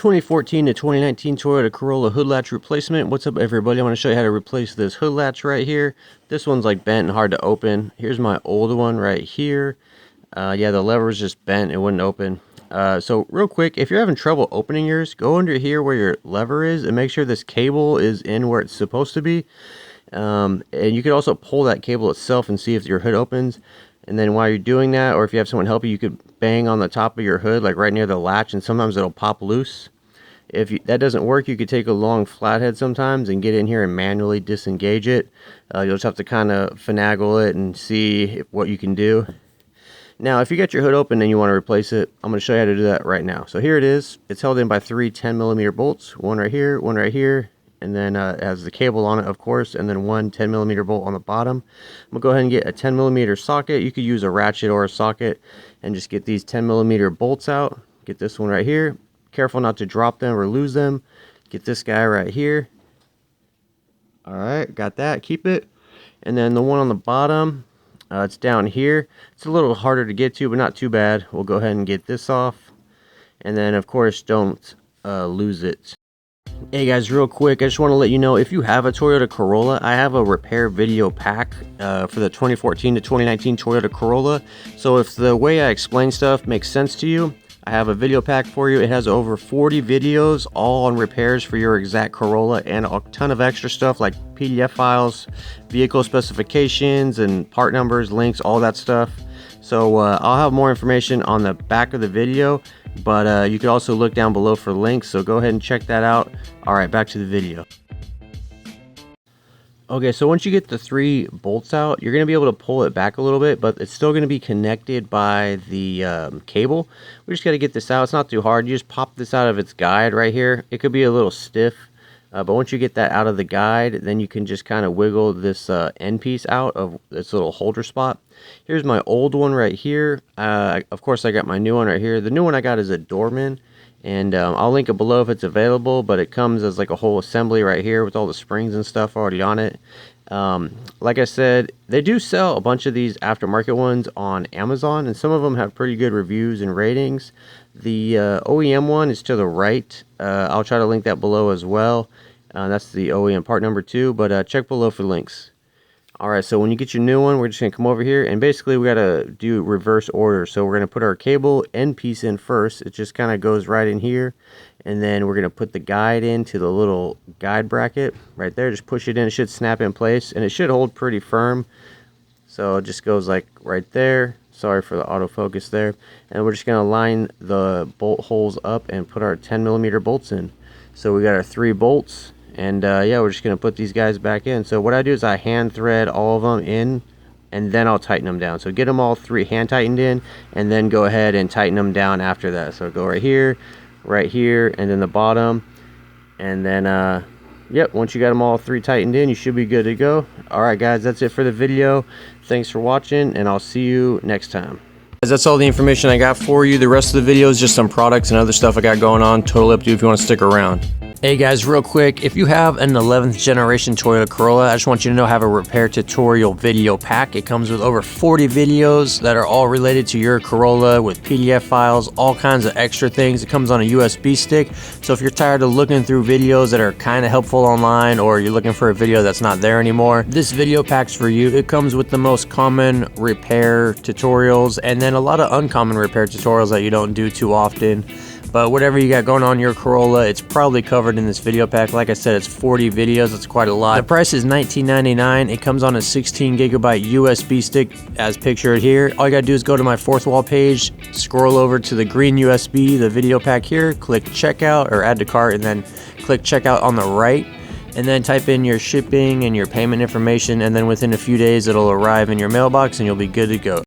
2014 to 2019 Toyota Corolla hood latch replacement. What's up, everybody? I'm going to show you how to replace this hood latch right here. This one's like bent and hard to open. Here's my old one right here. Yeah, the lever was just bent. It wouldn't open. So real quick, if you're having trouble opening yours, go under here where your lever is and make sure this cable is in where it's supposed to be. And you could also pull that cable itself and see if your hood opens. And then while you're doing that, or if you have someone help you, you could bang on the top of your hood, like right near the latch, and sometimes it'll pop loose. If that doesn't work, you could take a long flathead sometimes and get in here and manually disengage it. You'll just have to kind of finagle it and see what you can do. Now, if you get your hood open and you want to replace it, I'm going to show you how to do that right now. So here it is. It's held in by three 10mm bolts, one right here, and then it has the cable on it, of course, and then one 10mm bolt on the bottom. I'm going to go ahead and get a 10mm socket. You could use a ratchet or a socket and just get these 10mm bolts out. Get this one right here. Careful not to drop them or lose them. Get this guy right here. Alright, got that. Keep it. And then the one on the bottom, it's down here. It's a little harder to get to, but not too bad. We'll go ahead and get this off. And then, of course, don't lose it. Hey guys, real quick, I just want to let you know, if you have a Toyota Corolla, I have a repair video pack for the 2014 to 2019 Toyota Corolla. So if the way I explain stuff makes sense to you, I have a video pack for you. It has over 40 videos, all on repairs for your exact Corolla, and a ton of extra stuff like PDF files, vehicle specifications, and part numbers, links, all that stuff. So I'll have more information on the back of the video, but you can also look down below for links, so go ahead and check that out. Alright, back to the video. Okay, so once you get the three bolts out, you're going to be able to pull it back a little bit, but it's still going to be connected by the cable. We just got to get this out. It's not too hard. You just pop this out of its guide right here. It could be a little stiff, but once you get that out of the guide, then you can just kind of wiggle this end piece out of this little holder spot. Here's my old one right here. Of course, I got my new one right here. The new one I got is a DORMAN, and I'll link it below if it's available, but it comes as like a whole assembly right here with all the springs and stuff already on it. Like I said, they do sell a bunch of these aftermarket ones on Amazon, and some of them have pretty good reviews and ratings. The OEM one is to the right. I'll try to link that below as well. That's the OEM part number 2, but check below for links. Alright, so when you get your new one, we're just going to come over here, and basically we got to do reverse order. So we're going to put our cable end piece in first. It just kind of goes right in here, and then we're going to put the guide into the little guide bracket right there. Just push it in. It should snap in place, and it should hold pretty firm. So it just goes like right there. Sorry for the autofocus there. And we're just going to line the bolt holes up and put our 10mm bolts in. So we got our 3 bolts. And yeah, we're just going to put these guys back in. So what I do is I hand thread all of them in, and then I'll tighten them down. So get them all 3 hand tightened in, and then go ahead and tighten them down after that. So go right here, and then the bottom. And then, yep, once you got them all 3 tightened in, you should be good to go. Alright guys, that's it for the video. Thanks for watching, and I'll see you next time. That's all the information I got for you. The rest of the video is just some products and other stuff I got going on. Totally up to you if you want to stick around. Hey guys, real quick, if you have an 11th generation Toyota Corolla, I just want you to know I have a repair tutorial video pack. It comes with over 40 videos that are all related to your Corolla with PDF files, all kinds of extra things. It comes on a USB stick, so if you're tired of looking through videos that are kind of helpful online, or you're looking for a video that's not there anymore, this video pack's for you. It comes with the most common repair tutorials, and then a lot of uncommon repair tutorials that you don't do too often. But whatever you got going on your Corolla, it's probably covered in this video pack. Like I said, it's 40 videos. That's quite a lot. The price is $19.99. It comes on a 16GB USB stick as pictured here. All you gotta do is go to my 4th wall page, scroll over to the green USB, the video pack here, click checkout or add to cart, and then click checkout on the right. And then type in your shipping and your payment information, and then within a few days it'll arrive in your mailbox and you'll be good to go.